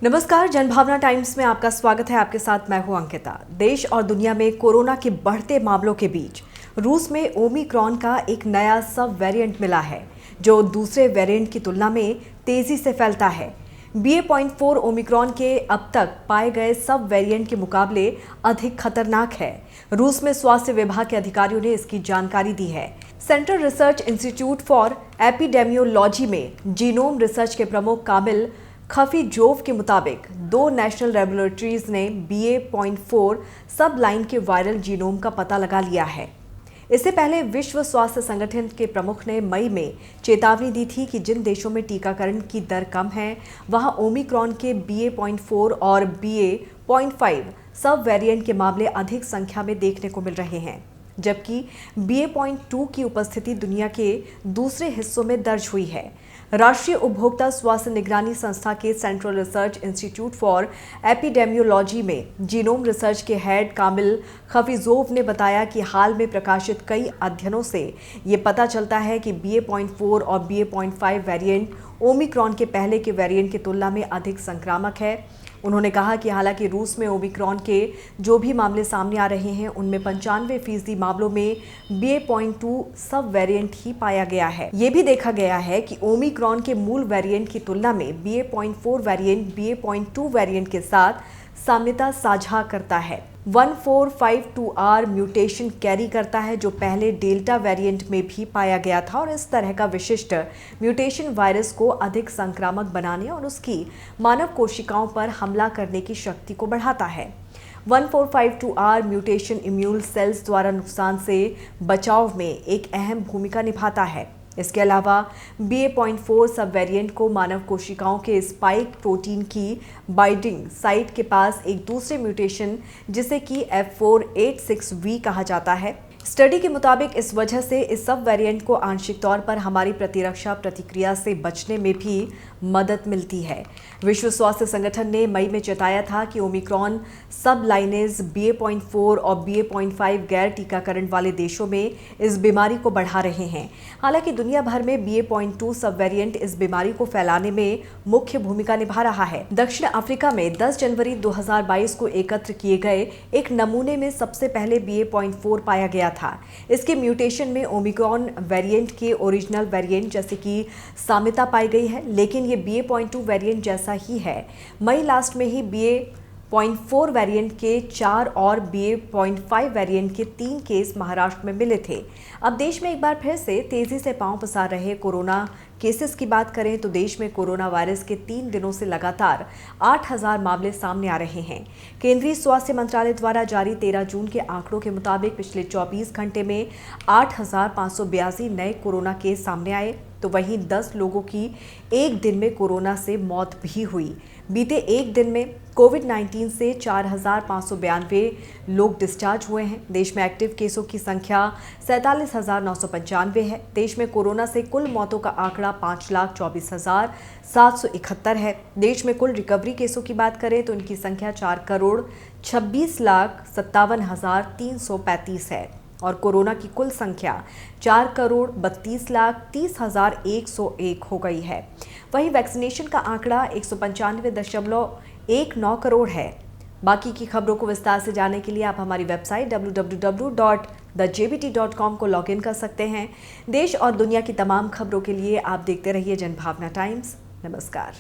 नमस्कार, जनभावना टाइम्स में आपका स्वागत है। आपके साथ मैं हूं अंकिता। देश और दुनिया में कोरोना के बढ़ते मामलों के बीच रूस में ओमिक्रॉन का एक नया सब वेरिएंट मिला है, जो दूसरे वेरिएंट की तुलना में तेजी से फैलता है। BA.4 ओमिक्रॉन के अब तक पाए गए सब वेरिएंट के मुकाबले अधिक खतरनाक है। रूस में स्वास्थ्य विभाग के अधिकारियों ने इसकी जानकारी दी है। Central research institute for epidemiology में जीनोम रिसर्च के प्रमुख कामिल खफीजोव के मुताबिक 2 नेशनल लेबोरेटरीज ने BA.4 सब लाइन के वायरल जीनोम का पता लगा लिया है। इससे पहले विश्व स्वास्थ्य संगठन के प्रमुख ने मई में चेतावनी दी थी कि जिन देशों में टीकाकरण की दर कम है, वहां ओमिक्रॉन के BA.4 और BA.5 सब वेरिएंट के मामले अधिक संख्या में देखने को मिल रहे हैं, जबकि BA.2 की उपस्थिति दुनिया के दूसरे हिस्सों में दर्ज हुई है। राष्ट्रीय उपभोक्ता स्वास्थ्य निगरानी संस्था के central research institute for epidemiology में जीनोम रिसर्च के हेड कामिल खफीजोव ने बताया कि हाल में प्रकाशित कई अध्ययनों से ये पता चलता है कि BA.4 और BA.5 वेरिएंट ओमिक्रॉन के पहले के वेरिएंट की तुलना में अधिक संक्रामक है। उन्होंने कहा कि हालांकि रूस में ओमिक्रॉन के जो भी मामले सामने आ रहे हैं, उनमें 95% मामलों में BA.2 सब वेरिएंट ही पाया गया है। ये भी देखा गया है कि ओमिक्रॉन के मूल वेरिएंट की तुलना में BA.4 वेरिएंट BA.2 वेरिएंट के साथ साम्यता साझा करता है। 1452R म्यूटेशन कैरी करता है, जो पहले डेल्टा वेरिएंट में भी पाया गया था और इस तरह का विशिष्ट म्यूटेशन वायरस को अधिक संक्रामक बनाने और उसकी मानव कोशिकाओं पर हमला करने की शक्ति को बढ़ाता है। 1452R म्यूटेशन इम्यून सेल्स द्वारा नुकसान से बचाव में एक अहम भूमिका निभाता है। इसके अलावा BA.4 सब वेरिएंट को मानव कोशिकाओं के स्पाइक प्रोटीन की बाइंडिंग साइट के पास एक दूसरे म्यूटेशन, जिसे कि F486V कहा जाता है। स्टडी के मुताबिक इस वजह से इस सब वेरिएंट को आंशिक तौर पर हमारी प्रतिरक्षा प्रतिक्रिया से बचने में भी मदद मिलती है। विश्व स्वास्थ्य संगठन ने मई में चेताया था कि ओमिक्रॉन सब लाइनेज BA.4 और BA.5 गैर टीकाकरण वाले देशों में इस बीमारी को बढ़ा रहे हैं। हालांकि दुनिया भर में BA.2 सब वेरिएंट इस बीमारी को फैलाने में मुख्य भूमिका निभा रहा है। दक्षिण अफ्रीका में 10 जनवरी 2022 को एकत्र किए गए एक नमूने में सबसे पहले BA.4 पाया गया था। इसके म्यूटेशन में ओमिक्रॉन वेरिएंट के ओरिजिनल वेरिएंट जैसे कि साम्यता पाई गई है, लेकिन ये BA.2 वेरिएंट जैसा ही है। मई लास्ट में ही BA.4 वेरिएंट के 4 और BA.5 वेरिएंट के 3 केस महाराष्ट्र में मिले थे। अब देश में एक बार फिर से तेजी से पांव पसार रहे कोरोना केसेस की बात करें तो देश में कोरोना वायरस के 3 दिनों से लगातार 8000 मामले सामने आ रहे हैं। केंद्रीय स्वास्थ्य मंत्रालय द्वारा जारी 13 जून के आंकड़ों के मुताबिक पिछले 24 घंटे में 8582 नए कोरोना केस सामने आए, तो वहीं 10 लोगों की एक दिन में कोरोना से मौत भी हुई। बीते एक दिन में कोविड-19 से 4592 लोग डिस्चार्ज हुए हैं। देश में एक्टिव केसों की संख्या 47,995 है। देश में कोरोना से कुल मौतों का आंकड़ा 5,24,771 है। देश में कुल रिकवरी केसों की बात करें तो इनकी संख्या 4,26,57,335 है और कोरोना की कुल संख्या 4,32,30,101 हो गई है। वहीं वैक्सीनेशन का आंकड़ा 195.19 करोड़ है। बाकी की खबरों को विस्तार से जानने के लिए आप हमारी वेबसाइट www.thejbt.com को लॉगिन कर सकते हैं। देश और दुनिया की तमाम खबरों के लिए आप देखते रहिए जनभावना टाइम्स। नमस्कार।